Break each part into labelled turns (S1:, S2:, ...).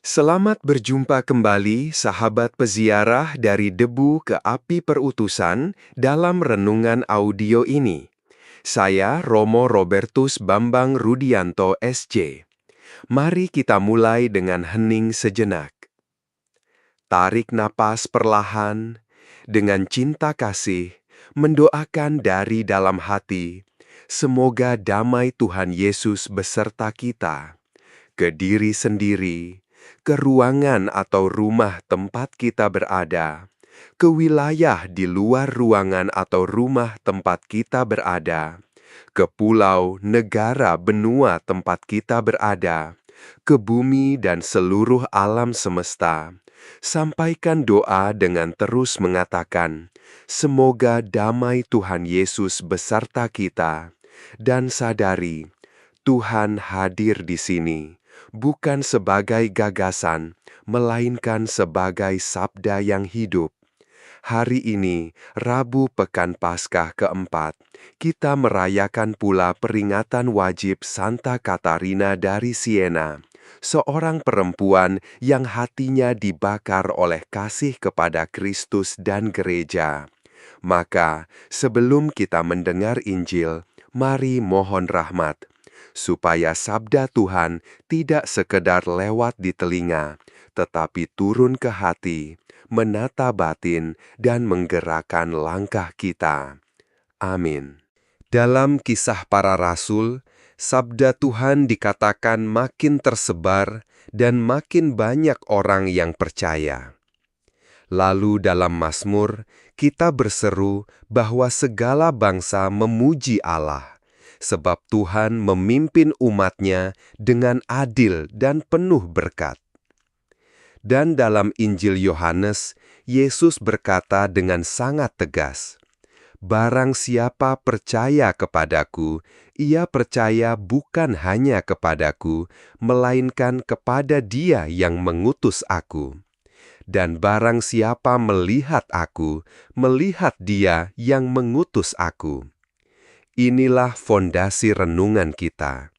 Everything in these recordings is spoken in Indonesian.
S1: Selamat berjumpa kembali, sahabat peziarah dari debu ke api perutusan dalam renungan audio ini. Saya Romo Robertus Bambang Rudianto SJ. Mari kita mulai dengan hening sejenak. Tarik napas perlahan, dengan cinta kasih, mendoakan dari dalam hati, semoga damai Tuhan Yesus beserta kita, ke diri sendiri, ke ruangan atau rumah tempat kita berada, ke wilayah di luar ruangan atau rumah tempat kita berada, ke pulau, negara, benua tempat kita berada, ke bumi dan seluruh alam semesta. Sampaikan doa dengan terus mengatakan, semoga damai Tuhan Yesus beserta kita, dan sadari, Tuhan hadir di sini, bukan sebagai gagasan, melainkan sebagai sabda yang hidup. Hari ini, Rabu Pekan Paskah keempat, kita merayakan pula peringatan wajib Santa Katarina dari Siena, seorang perempuan yang hatinya dibakar oleh kasih kepada Kristus dan gereja. Maka, sebelum kita mendengar Injil, mari mohon rahmat, supaya sabda Tuhan tidak sekedar lewat di telinga, tetapi turun ke hati, menata batin, dan menggerakkan langkah kita. Amin. Dalam Kisah Para Rasul, sabda Tuhan dikatakan makin tersebar dan makin banyak orang yang percaya. Lalu dalam Mazmur, kita berseru bahwa segala bangsa memuji Allah, sebab Tuhan memimpin umat-Nya dengan adil dan penuh berkat. Dan dalam Injil Yohanes, Yesus berkata dengan sangat tegas, "Barang siapa percaya kepadaku, ia percaya bukan hanya kepadaku, melainkan kepada Dia yang mengutus aku. Dan barang siapa melihat aku, melihat Dia yang mengutus aku." Inilah fondasi renungan kita.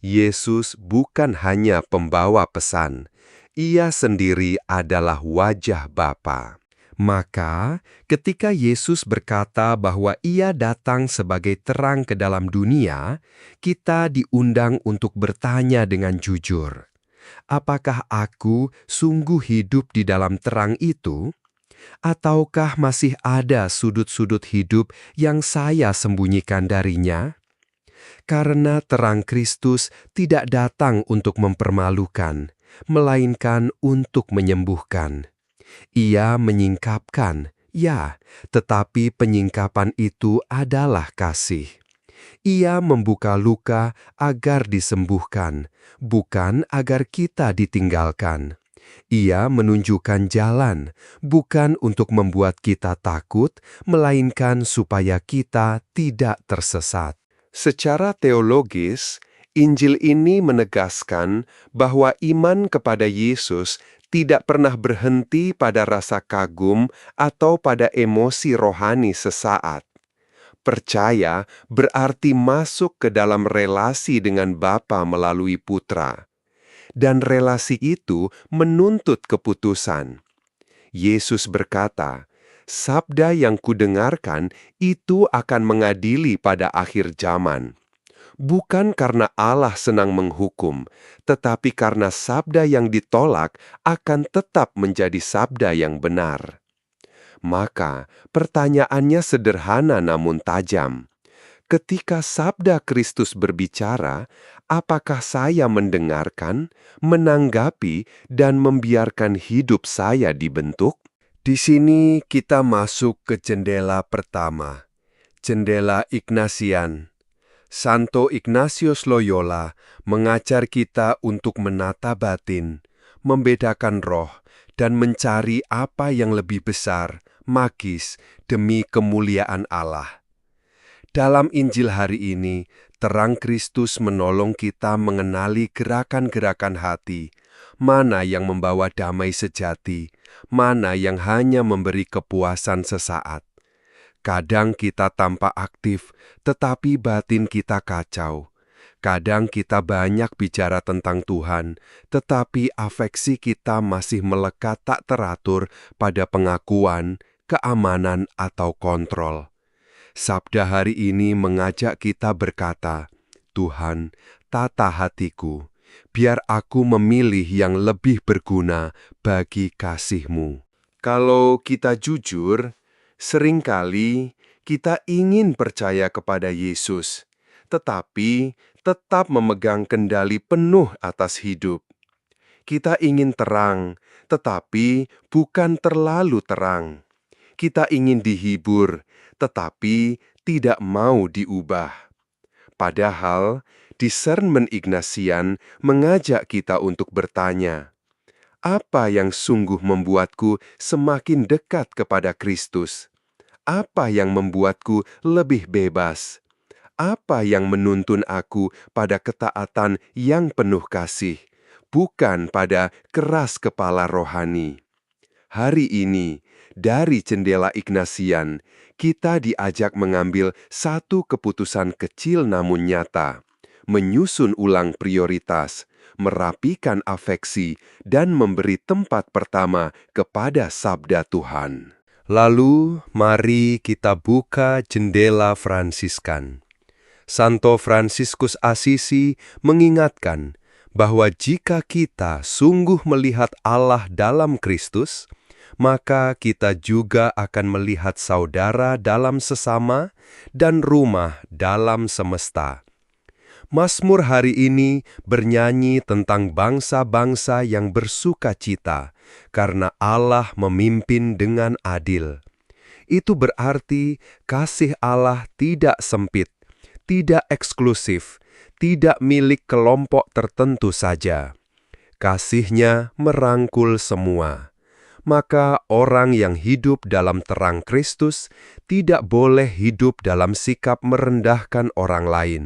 S1: Yesus bukan hanya pembawa pesan, Ia sendiri adalah wajah Bapa. Maka, ketika Yesus berkata bahwa Ia datang sebagai terang ke dalam dunia, kita diundang untuk bertanya dengan jujur, apakah aku sungguh hidup di dalam terang itu? Ataukah masih ada sudut-sudut hidup yang saya sembunyikan darinya? Karena terang Kristus tidak datang untuk mempermalukan, melainkan untuk menyembuhkan. Ia menyingkapkan, ya, tetapi penyingkapan itu adalah kasih. Ia membuka luka agar disembuhkan, bukan agar kita ditinggalkan. Ia menunjukkan jalan, bukan untuk membuat kita takut, melainkan supaya kita tidak tersesat. Secara teologis, Injil ini menegaskan bahwa iman kepada Yesus tidak pernah berhenti pada rasa kagum atau pada emosi rohani sesaat. Percaya berarti masuk ke dalam relasi dengan Bapa melalui Putra. Dan relasi itu menuntut keputusan. Yesus berkata, "Sabda yang kudengarkan itu akan mengadili pada akhir zaman." Bukan karena Allah senang menghukum, tetapi karena sabda yang ditolak akan tetap menjadi sabda yang benar. Maka, pertanyaannya sederhana namun tajam. Ketika sabda Kristus berbicara, apakah saya mendengarkan, menanggapi, dan membiarkan hidup saya dibentuk? Di sini kita masuk ke jendela pertama, jendela Ignatian. Santo Ignatius Loyola mengajar kita untuk menata batin, membedakan roh, dan mencari apa yang lebih besar, magis, demi kemuliaan Allah. Dalam Injil hari ini, terang Kristus menolong kita mengenali gerakan-gerakan hati, mana yang membawa damai sejati, mana yang hanya memberi kepuasan sesaat. Kadang kita tampak aktif, tetapi batin kita kacau. Kadang kita banyak bicara tentang Tuhan, tetapi afeksi kita masih melekat tak teratur pada pengakuan, keamanan, atau kontrol. Sabda hari ini mengajak kita berkata, "Tuhan, tata hatiku, biar aku memilih yang lebih berguna bagi kasih-Mu." Kalau kita jujur, seringkali kita ingin percaya kepada Yesus, tetapi tetap memegang kendali penuh atas hidup. Kita ingin terang, tetapi bukan terlalu terang. Kita ingin dihibur, tetapi tidak mau diubah. Padahal, discernment Ignatian mengajak kita untuk bertanya, apa yang sungguh membuatku semakin dekat kepada Kristus? Apa yang membuatku lebih bebas? Apa yang menuntun aku pada ketaatan yang penuh kasih, bukan pada keras kepala rohani? Hari ini, dari jendela Ignatian, kita diajak mengambil satu keputusan kecil namun nyata, menyusun ulang prioritas, merapikan afeksi, dan memberi tempat pertama kepada sabda Tuhan. Lalu, mari kita buka jendela Fransiskan. Santo Fransiskus Asisi mengingatkan bahwa jika kita sungguh melihat Allah dalam Kristus, maka kita juga akan melihat saudara dalam sesama dan rumah dalam semesta. Mazmur hari ini bernyanyi tentang bangsa-bangsa yang bersuka cita karena Allah memimpin dengan adil. Itu berarti kasih Allah tidak sempit, tidak eksklusif, tidak milik kelompok tertentu saja. Kasih-Nya merangkul semua. Maka orang yang hidup dalam terang Kristus tidak boleh hidup dalam sikap merendahkan orang lain,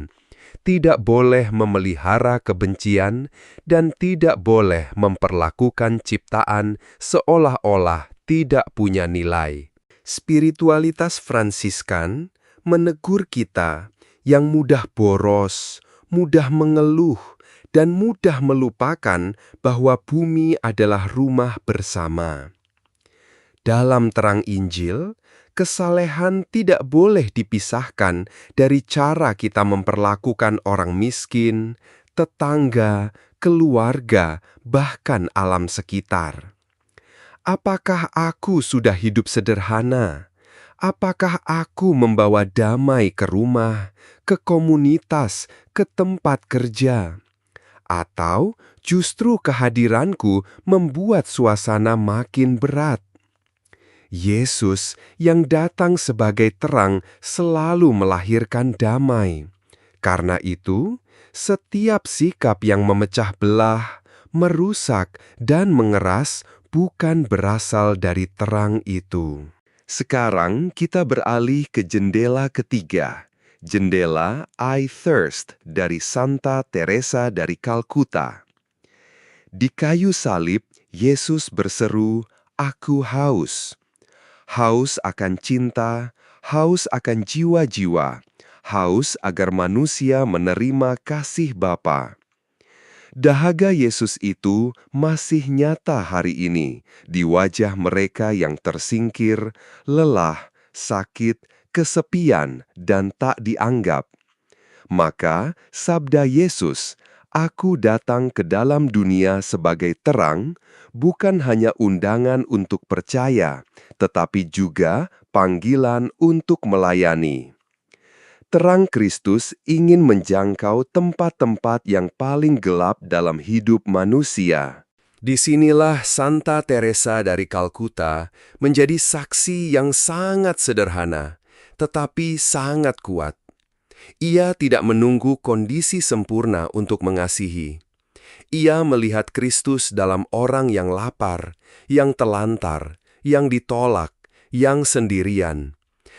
S1: tidak boleh memelihara kebencian, dan tidak boleh memperlakukan ciptaan seolah-olah tidak punya nilai. Spiritualitas Fransiskan menegur kita yang mudah boros, mudah mengeluh, dan mudah melupakan bahwa bumi adalah rumah bersama. Dalam terang Injil, kesalehan tidak boleh dipisahkan dari cara kita memperlakukan orang miskin, tetangga, keluarga, bahkan alam sekitar. Apakah aku sudah hidup sederhana? Apakah aku membawa damai ke rumah, ke komunitas, ke tempat kerja? Atau justru kehadiranku membuat suasana makin berat? Yesus yang datang sebagai terang selalu melahirkan damai. Karena itu, setiap sikap yang memecah belah, merusak, dan mengeras bukan berasal dari terang itu. Sekarang kita beralih ke jendela ketiga, jendela I Thirst dari Santa Teresa dari Kalkuta. Di kayu salib, Yesus berseru, "Aku haus." Haus akan cinta, haus akan jiwa-jiwa, haus agar manusia menerima kasih Bapa. Dahaga Yesus itu masih nyata hari ini di wajah mereka yang tersingkir, lelah, sakit, kesepian, dan tak dianggap. Maka, sabda Yesus, "Aku datang ke dalam dunia sebagai terang," bukan hanya undangan untuk percaya, tetapi juga panggilan untuk melayani. Terang Kristus ingin menjangkau tempat-tempat yang paling gelap dalam hidup manusia. Disinilah Santa Teresa dari Kalkuta menjadi saksi yang sangat sederhana, tetapi sangat kuat. Ia tidak menunggu kondisi sempurna untuk mengasihi. Ia melihat Kristus dalam orang yang lapar, yang telantar, yang ditolak, yang sendirian.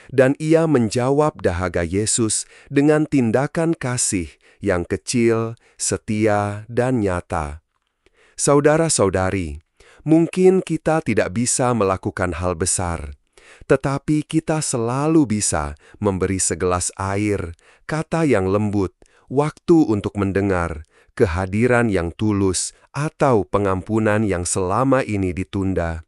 S1: Dan ia menjawab dahaga Yesus dengan tindakan kasih yang kecil, setia, dan nyata. Saudara-saudari, mungkin kita tidak bisa melakukan hal besar, tetapi kita selalu bisa memberi segelas air, kata yang lembut, waktu untuk mendengar, kehadiran yang tulus, atau pengampunan yang selama ini ditunda.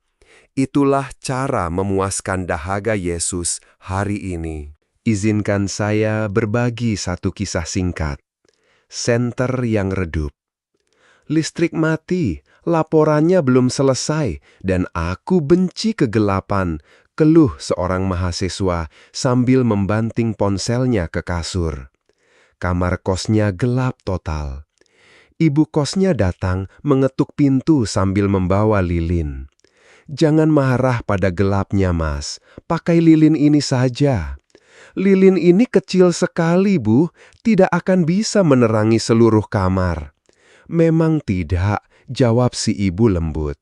S1: Itulah cara memuaskan dahaga Yesus hari ini. Izinkan saya berbagi satu kisah singkat. Senter yang redup. Listrik mati, laporannya belum selesai, dan aku benci kegelapan, keluh seorang mahasiswa sambil membanting ponselnya ke kasur. Kamar kosnya gelap total. Ibu kosnya datang mengetuk pintu sambil membawa lilin. "Jangan marah pada gelapnya, Mas. Pakai lilin ini saja." "Lilin ini kecil sekali, Bu. Tidak akan bisa menerangi seluruh kamar." "Memang tidak," jawab si ibu lembut.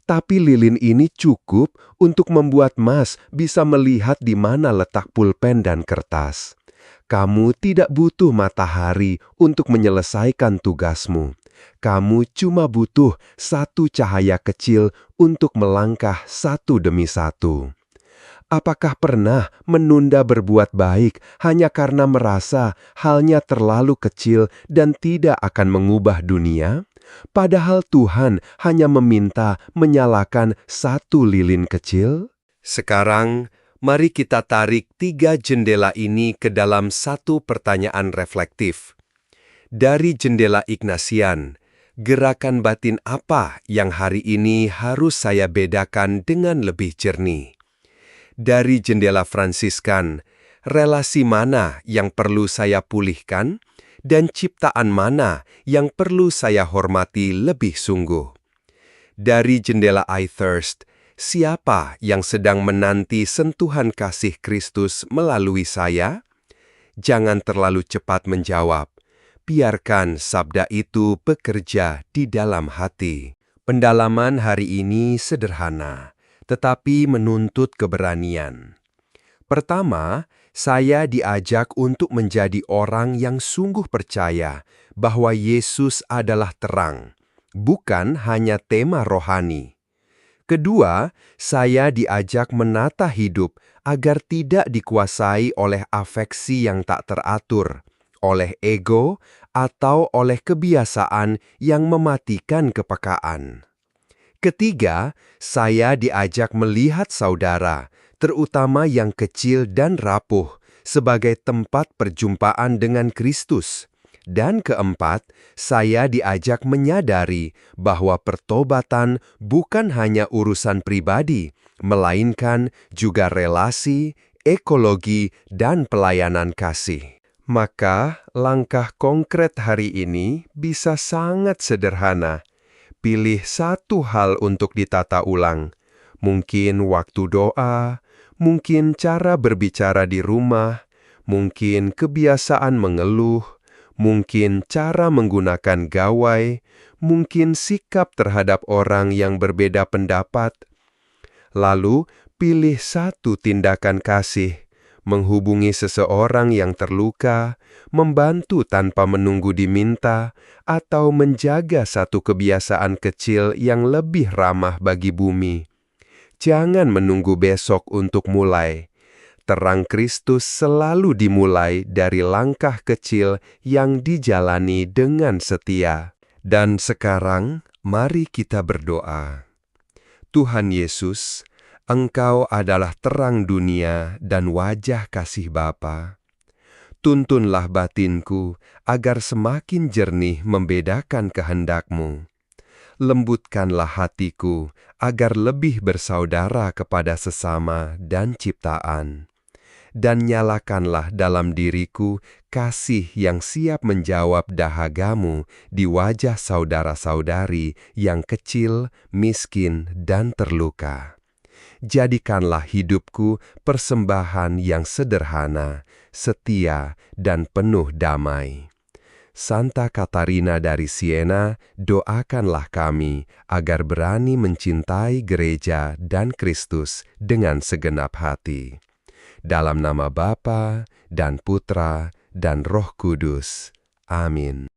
S1: "Tapi lilin ini cukup untuk membuat Mas bisa melihat di mana letak pulpen dan kertas. Kamu tidak butuh matahari untuk menyelesaikan tugasmu. Kamu cuma butuh satu cahaya kecil untuk melangkah satu demi satu." Apakah pernah menunda berbuat baik hanya karena merasa halnya terlalu kecil dan tidak akan mengubah dunia? Padahal Tuhan hanya meminta menyalakan satu lilin kecil? Sekarang, mari kita tarik 3 jendela ini ke dalam satu pertanyaan reflektif. Dari jendela Ignatian, gerakan batin apa yang hari ini harus saya bedakan dengan lebih jernih? Dari jendela Fransiskan, relasi mana yang perlu saya pulihkan, dan ciptaan mana yang perlu saya hormati lebih sungguh? Dari jendela I Thirst, siapa yang sedang menanti sentuhan kasih Kristus melalui saya? Jangan terlalu cepat menjawab. Biarkan sabda itu bekerja di dalam hati. Pendalaman hari ini sederhana, tetapi menuntut keberanian. Pertama, saya diajak untuk menjadi orang yang sungguh percaya bahwa Yesus adalah terang, bukan hanya tema rohani. Kedua, saya diajak menata hidup agar tidak dikuasai oleh afeksi yang tak teratur, oleh ego, atau oleh kebiasaan yang mematikan kepekaan. Ketiga, saya diajak melihat saudara, terutama yang kecil dan rapuh, sebagai tempat perjumpaan dengan Kristus. Dan keempat, saya diajak menyadari bahwa pertobatan bukan hanya urusan pribadi, melainkan juga relasi, ekologi, dan pelayanan kasih. Maka, langkah konkret hari ini bisa sangat sederhana. Pilih satu hal untuk ditata ulang. Mungkin waktu doa, mungkin cara berbicara di rumah, mungkin kebiasaan mengeluh, mungkin cara menggunakan gawai, mungkin sikap terhadap orang yang berbeda pendapat. Lalu, pilih satu tindakan kasih, menghubungi seseorang yang terluka, membantu tanpa menunggu diminta, atau menjaga satu kebiasaan kecil yang lebih ramah bagi bumi. Jangan menunggu besok untuk mulai. Terang Kristus selalu dimulai dari langkah kecil yang dijalani dengan setia. Dan sekarang, mari kita berdoa. Tuhan Yesus, Engkau adalah terang dunia dan wajah kasih Bapa. Tuntunlah batinku agar semakin jernih membedakan kehendak-Mu. Lembutkanlah hatiku agar lebih bersaudara kepada sesama dan ciptaan. Dan nyalakanlah dalam diriku kasih yang siap menjawab dahaga-Mu di wajah saudara-saudari yang kecil, miskin, dan terluka. Jadikanlah hidupku persembahan yang sederhana, setia, dan penuh damai. Santa Katarina dari Siena, doakanlah kami agar berani mencintai gereja dan Kristus dengan segenap hati. Dalam nama Bapa dan Putra dan Roh Kudus. Amin.